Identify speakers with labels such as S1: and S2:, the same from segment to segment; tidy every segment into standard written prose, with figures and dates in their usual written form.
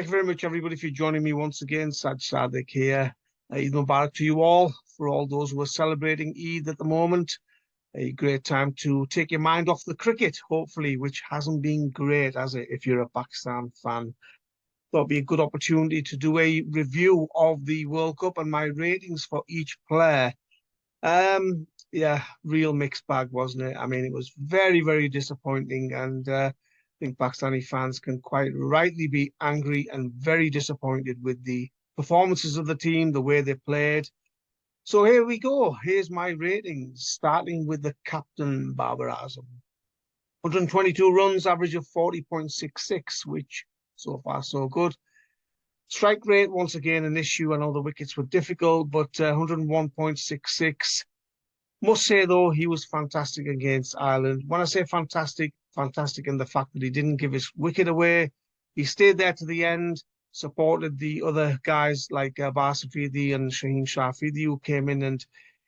S1: Thank you very much, everybody, for joining me once again. Sad Sadek here. Eid Mubarak to you all, for all those who are celebrating Eid at the moment. A great time to take your mind off the cricket, hopefully, which hasn't been great, has it, if you're a Pakistan fan. Thought it'd be a good opportunity to do a review of the World Cup and my ratings for each player. Yeah, real mixed bag, wasn't it? I mean, it was very, very disappointing, and I think Pakistani fans can quite rightly be angry and very disappointed with the performances of the team, the way they played. So here we go. Here's my ratings, starting with the captain, Babar Azam. 122 runs, average of 40.66, which so far so good. Strike rate, once again, an issue. I know the wickets were difficult, but 101.66. Must say, though, he was fantastic against Ireland. When I say fantastic, fantastic in the fact that he didn't give his wicket away. He stayed there to the end, supported the other guys like Barsafidi and Shaheen Shafidi, who came in and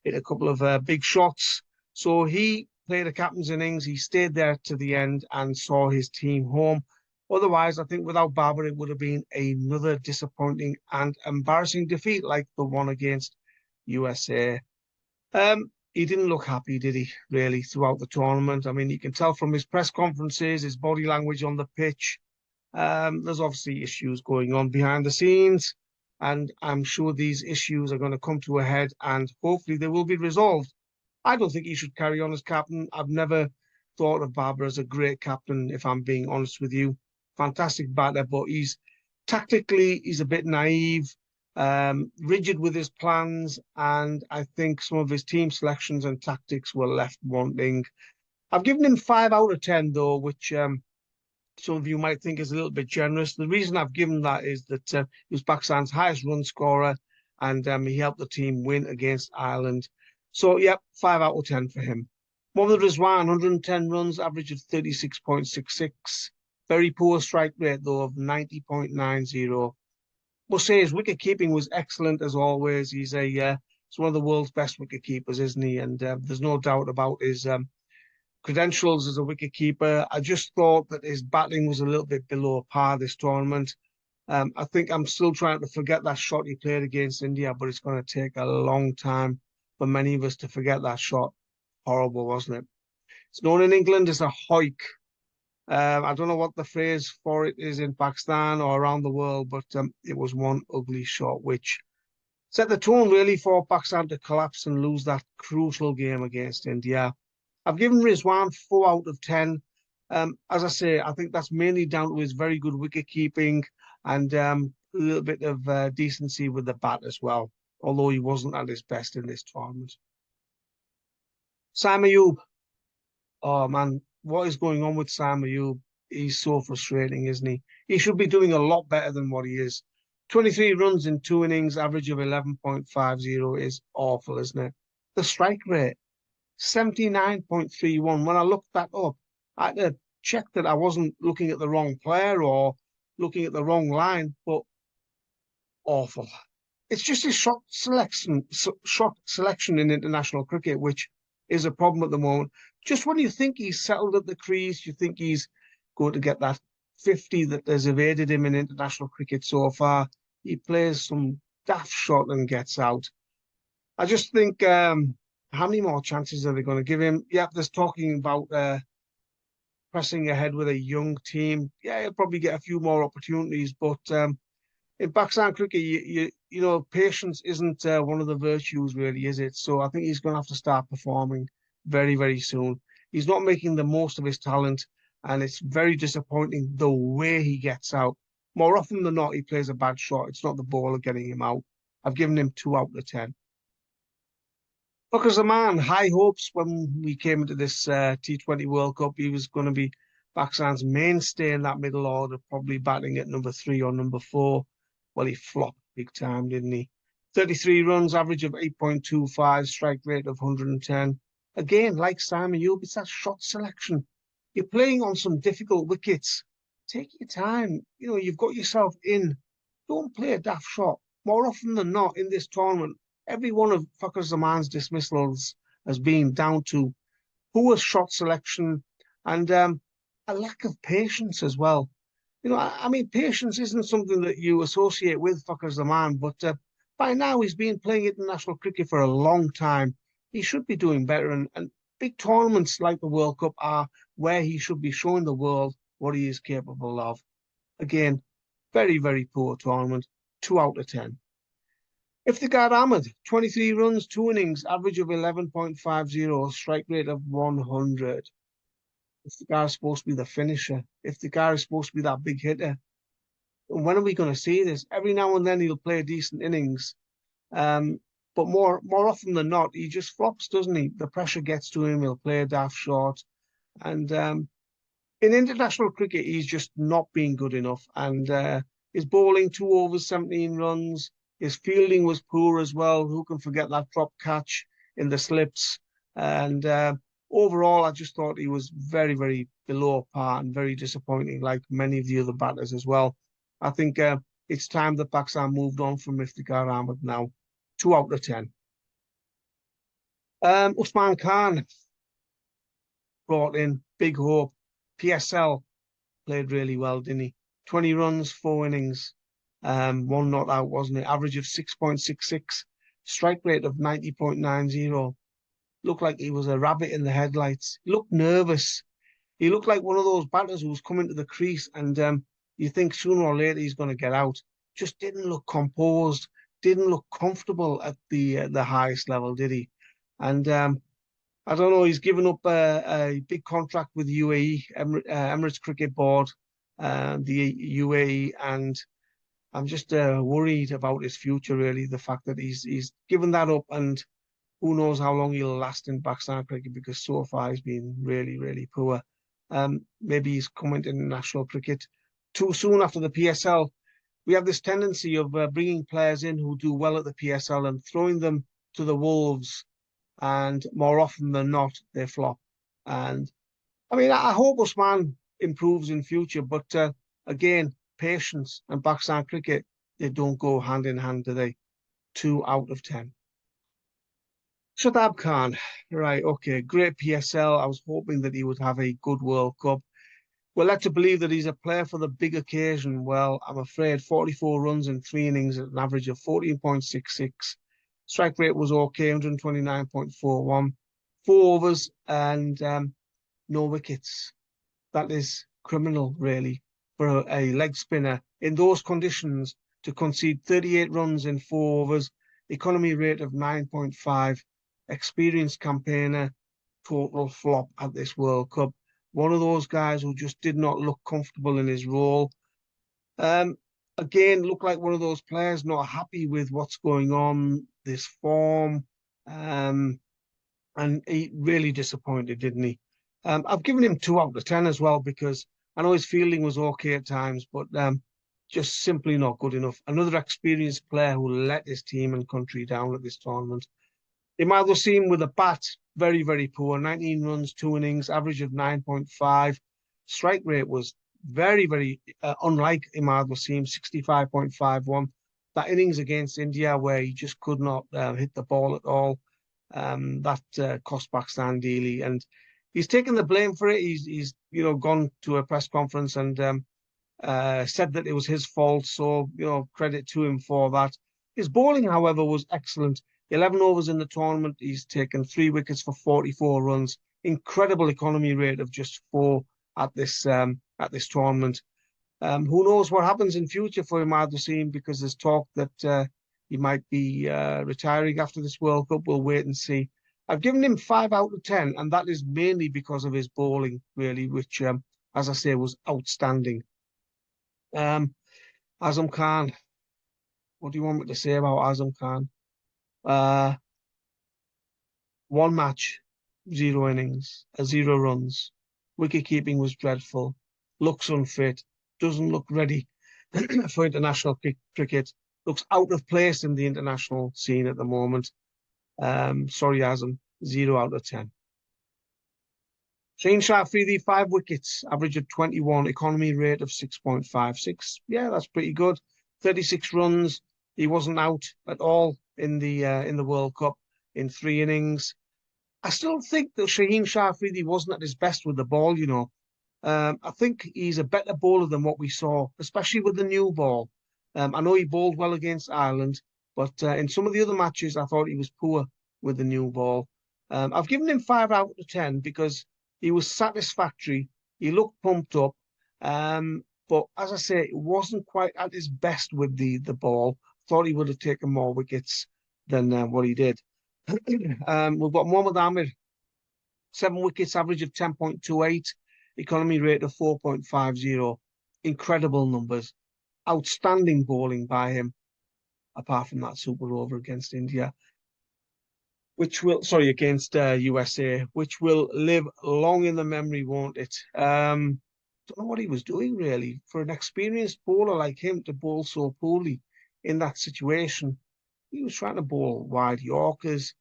S1: hit a couple of big shots. So he played a captain's innings. He stayed there to the end and saw his team home. Otherwise, I think without Babar, it would have been another disappointing and embarrassing defeat like the one against USA. He didn't look happy, did he, really, throughout the tournament? I mean, you can tell from his press conferences, his body language on the pitch. There's obviously issues going on behind the scenes, and I'm sure these issues are going to come to a head, and hopefully they will be resolved. I don't think he should carry on as captain. I've never thought of Babar as a great captain, if I'm being honest with you. Fantastic batter, but he's a bit naive. Rigid with his plans, and I think some of his team selections and tactics were left wanting. I've given him 5 out of 10, though, which some of you might think is a little bit generous. The reason I've given that is that he was Pakistan's highest run scorer, and he helped the team win against Ireland. So, yeah, 5 out of 10 for him. Mohammad Rizwan, 110 runs, average of 36.66. Very poor strike rate, though, of 90.90. Must say his wicket keeping was excellent as always. He's one of the world's best wicket keepers, isn't he? And there's no doubt about his credentials as a wicket keeper. I just thought that his batting was a little bit below par this tournament. I think I'm still trying to forget that shot he played against India, but it's going to take a long time for many of us to forget that shot. Horrible, wasn't it? It's known in England as a hoik. I don't know what the phrase for it is in Pakistan or around the world, but it was one ugly shot, which set the tone really for Pakistan to collapse and lose that crucial game against India. I've given Rizwan 4 out of 10. As I say, I think that's mainly down to his very good wicket keeping and a little bit of decency with the bat as well, although he wasn't at his best in this tournament. Sam Ayub. Oh, man. What is going on with Sam Ayub? He's so frustrating, isn't he? He should be doing a lot better than what he is. 23 runs in 2 innings, average of 11.50 is awful, isn't it? The strike rate, 79.31. When I looked that up, I had to check that I wasn't looking at the wrong player or looking at the wrong line, but awful. It's just his shot selection in international cricket, which is a problem at the moment. Just when you think he's settled at the crease, you think he's going to get that 50 that has evaded him in international cricket so far, he plays some daft shot and gets out. I just think, how many more chances are they going to give him? Yep, there's talking about pressing ahead with a young team. Yeah, he'll probably get a few more opportunities, but in Pakistan cricket, you know, patience isn't one of the virtues, really, is it? So I think he's going to have to start performing very, very soon. He's not making the most of his talent, and it's very disappointing the way he gets out. More often than not, he plays a bad shot. It's not the bowler getting him out. I've given him 2 out of 10. Look, as a man, high hopes when we came into this T20 World Cup. He was going to be Pakistan's mainstay in that middle order, probably batting at number 3 or number 4. Well, he flopped big time, didn't he? 33 runs, average of 8.25, strike rate of 110. Again, like Simon Ayub, it's that shot selection. You're playing on some difficult wickets. Take your time. You know, you've got yourself in. Don't play a daft shot. More often than not in this tournament, every one of Fakhar Zaman's dismissals has been down to poor shot selection and a lack of patience as well. I mean, patience isn't something that you associate with Fuckers the man, but by now he's been playing international cricket for a long time. He should be doing better, and big tournaments like the World Cup are where he should be showing the world what he is capable of. Again, very, very poor tournament, 2 out of 10. Iftikhar Ahmed, 23 runs, 2 innings, average of 11.50, strike rate of 100. Iftikhar is supposed to be the finisher. Iftikhar is supposed to be that big hitter. When are we going to see this? Every now and then he'll play decent innings, um, but more often than not, he just flops, doesn't he? The pressure gets to him. He'll play a daft short, and in international cricket, he's just not been good enough. And his bowling, 2 overs, 17 runs. His fielding was poor as well. Who can forget that drop catch in the slips? And overall, I just thought he was very, very below par and very disappointing, like many of the other batters as well. I think it's time that Pakistan moved on from Iftikhar Ahmed now. 2 out of 10. Usman Khan brought in big hope. PSL played really well, didn't he? 20 runs, 4 innings, one not out, wasn't it? Average of 6.66, strike rate of 90.90. Looked like he was a rabbit in the headlights. He looked nervous. He looked like one of those batters who was coming to the crease, and you think sooner or later he's going to get out. Just didn't look composed, didn't look comfortable at the highest level, did he? And I don't know. He's given up a big contract with UAE, Emirates Cricket Board, the UAE, and I'm just worried about his future. Really, the fact that he's given that up, and who knows how long he'll last in Pakistan cricket, because so far he's been really, really poor. Maybe he's coming to international cricket too soon after the PSL. We have this tendency of bringing players in who do well at the PSL and throwing them to the wolves, and more often than not, they flop. And I mean, I hope Usman improves in future, but again, patience and Pakistan cricket, they don't go hand in hand, do they? 2 out of 10. Shadab Khan, right, okay, great PSL. I was hoping that he would have a good World Cup. We're led to believe that he's a player for the big occasion. Well, I'm afraid 44 runs in 3 innings at an average of 14.66. Strike rate was okay, 129.41. 4 overs and no wickets. That is criminal, really, for a leg spinner in those conditions to concede 38 runs in 4 overs, economy rate of 9.5, experienced campaigner, total flop at this World Cup. One of those guys who just did not look comfortable in his role. Um, Again, looked like one of those players not happy with what's going on, this form, and he really disappointed, didn't he? I've given him 2 out of 10 as well, because I know his fielding was okay at times, but just simply not good enough. Another experienced player who let his team and country down at this tournament. Imad Wasim with a bat, very, very poor. 19 runs, 2 innings, average of 9.5. Strike rate was very, very unlike Imad Wasim, 65.51. That innings against India where he just could not hit the ball at all, that cost Pakistan dearly. And he's taken the blame for it. He's gone to a press conference and said that it was his fault. So, credit to him for that. His bowling, however, was excellent. 11 overs in the tournament. He's taken 3 wickets for 44 runs. Incredible economy rate of just 4 at this tournament. Who knows what happens in future for Imad Wasim, because there's talk that he might be retiring after this World Cup. We'll wait and see. I've given him 5 out of 10, and that is mainly because of his bowling, really, which, as I say, was outstanding. Azam Khan, what do you want me to say about Azam Khan? Uh, One match, 0 innings, 0 runs. Wicket keeping was dreadful. Looks unfit. Doesn't look ready for international cricket. Looks out of place in the international scene at the moment. Sorry, Azam. 0 out of 10. Shane Shafiri, 5 wickets, average of 21, economy rate of 6.56. Yeah, that's pretty good. 36 runs. He wasn't out at all in the World Cup in 3 innings. I still think that Shaheen Shah Afridi wasn't at his best with the ball. I think he's a better bowler than what we saw, especially with the new ball. I know he bowled well against Ireland, but in some of the other matches, I thought he was poor with the new ball. I've given him 5 out of 10 because he was satisfactory. He looked pumped up. But as I say, it wasn't quite at his best with the ball. Thought he would have taken more wickets than what he did. We've got Mohammad Amir, 7 wickets, average of 10.28, economy rate of 4.50. Incredible numbers. Outstanding bowling by him, apart from that super over against India, against USA, which will live long in the memory, won't it? Don't know what he was doing really for an experienced bowler like him to bowl so poorly in that situation. He was trying to bowl wide Yorkers,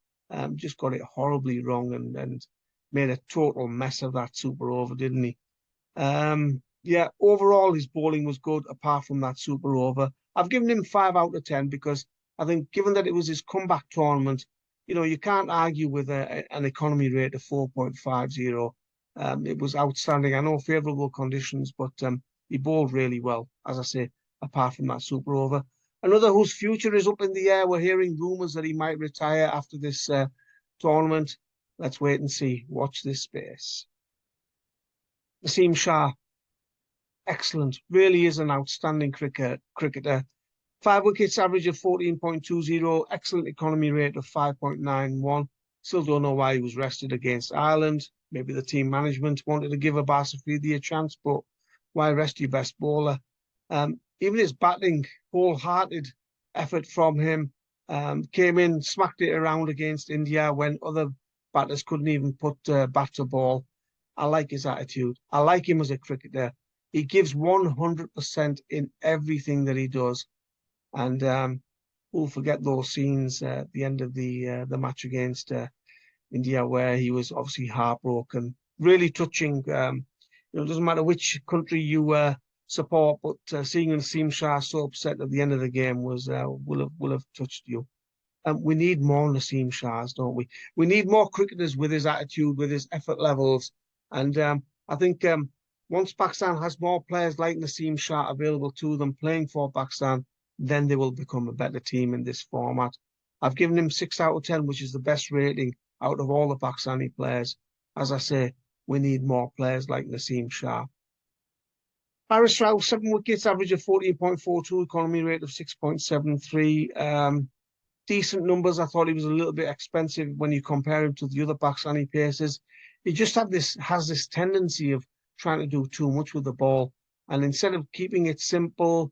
S1: just got it horribly wrong and made a total mess of that super over, didn't he? Yeah, overall his bowling was good apart from that super over. I've given him 5 out of 10 because I think given that it was his comeback tournament, you can't argue with an economy rate of 4.50. It was outstanding. I know favourable conditions, but he bowled really well, as I say, apart from that super over. Another whose future is up in the air. We're hearing rumours that he might retire after this tournament. Let's wait and see. Watch this space. Naseem Shah, excellent. Really is an outstanding cricketer. 5 wickets, average of 14.20, excellent economy rate of 5.91. Still don't know why he was rested against Ireland. Maybe the team management wanted to give Abbas Afridi a chance, but why rest your best bowler? Even his batting, wholehearted effort from him. Came in, smacked it around against India when other batters couldn't even put bat to ball. I like his attitude. I like him as a cricketer. He gives 100% in everything that he does. And we'll forget those scenes at the end of the match against India, where he was obviously heartbroken. Really touching. It doesn't matter which country you support, but seeing Naseem Shah so upset at the end of the game will have touched you. We need more Naseem Shahs, don't we? We need more cricketers with his attitude, with his effort levels, and I think once Pakistan has more players like Naseem Shah available to them playing for Pakistan, then they will become a better team in this format. I've given him 6 out of 10, which is the best rating out of all the Pakistani players. As I say, we need more players like Naseem Shah. Paris Rao, 7 wickets, average of 14.42, economy rate of 6.73. Decent numbers. I thought he was a little bit expensive when you compare him to the other Pakistani paces. He just has this tendency of trying to do too much with the ball. And instead of keeping it simple,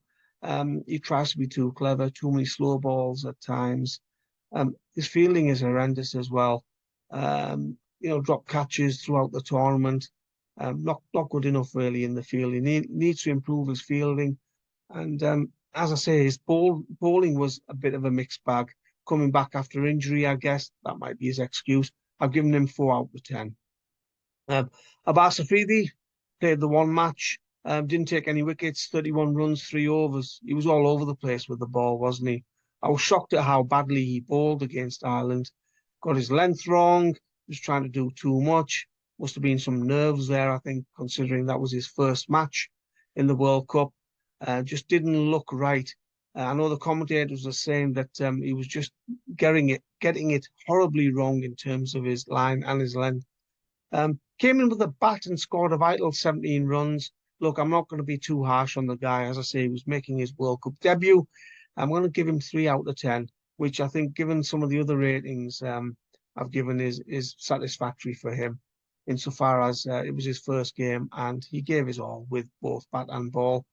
S1: he tries to be too clever, too many slow balls at times. His fielding is horrendous as well. Drop catches throughout the tournament. Not good enough really in the field. He needs to improve his fielding. And as I say, his bowling was a bit of a mixed bag. Coming back after injury, I guess that might be his excuse. I've given him 4 out of 10. Abbas Afridi played the one match, didn't take any wickets, 31 runs, 3 overs. He was all over the place with the ball, wasn't he? I was shocked at how badly he bowled against Ireland. Got his length wrong, was trying to do too much. Must have been some nerves there, I think, considering that was his first match in the World Cup. Just didn't look right. I know the commentators were saying that he was just getting it horribly wrong in terms of his line and his length. Came in with a bat and scored a vital 17 runs. Look, I'm not going to be too harsh on the guy. As I say, he was making his World Cup debut. I'm going to give him 3 out of 10, which I think, given some of the other ratings I've given, is satisfactory for him, insofar as it was his first game and he gave his all with both bat and ball.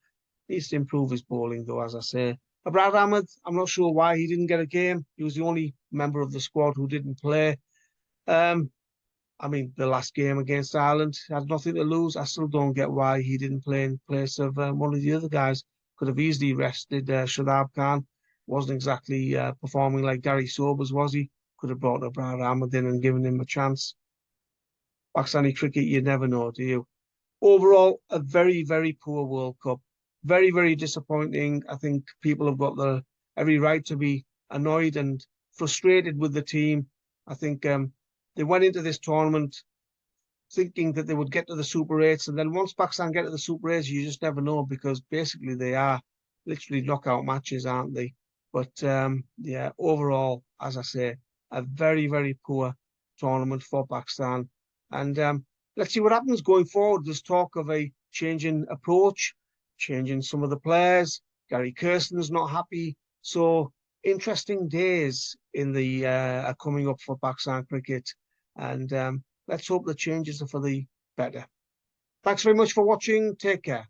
S1: Needs to improve his bowling, though, as I say. Abrar Ahmed, I'm not sure why he didn't get a game. He was the only member of the squad who didn't play. The last game against Ireland had nothing to lose. I still don't get why he didn't play in place of one of the other guys. Could have easily rested Shadab Khan. Wasn't exactly performing like Gary Sobers, was he? Could have brought Abrar Ahmed in and given him a chance. Pakistani cricket, you never know, do you? Overall, a very, very poor World Cup. Very, very disappointing. I think people have got every right to be annoyed and frustrated with the team. I think they went into this tournament thinking that they would get to the Super 8s. And then once Pakistan get to the Super 8s, you just never know, because basically they are literally knockout matches, aren't they? But yeah, overall, as I say, a very, very poor tournament for Pakistan. And let's see what happens going forward. There's talk of a changing approach, changing some of the players. Gary Kirsten's not happy. So interesting days in the are coming up for Pakistan cricket. And let's hope the changes are for the better. Thanks very much for watching. Take care.